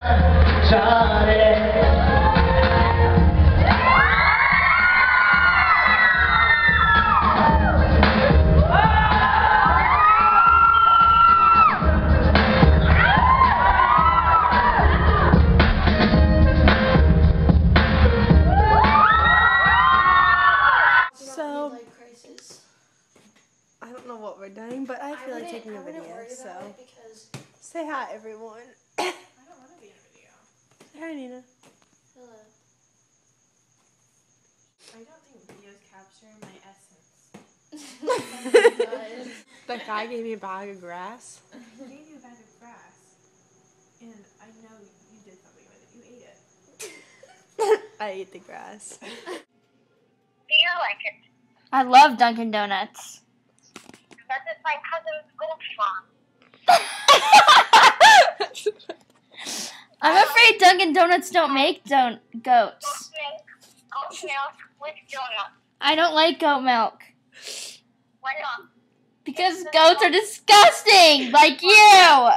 So, I don't know what we're doing, but I feel like taking a video, so say hi, everyone. I don't want to be in a video. Say hi, Nina. Hello. I don't think videos capture my essence. The guy gave me a bag of grass. He gave you a bag of grass, and I know you did something with it. You ate it. I ate the grass. Do you like it? I love Dunkin' Donuts. That is my cousin's goat farm. I'm afraid Dunkin' Donuts don't make goats. Goat milk with donuts. I don't like goat milk. Why not? Because goats are disgusting, like you.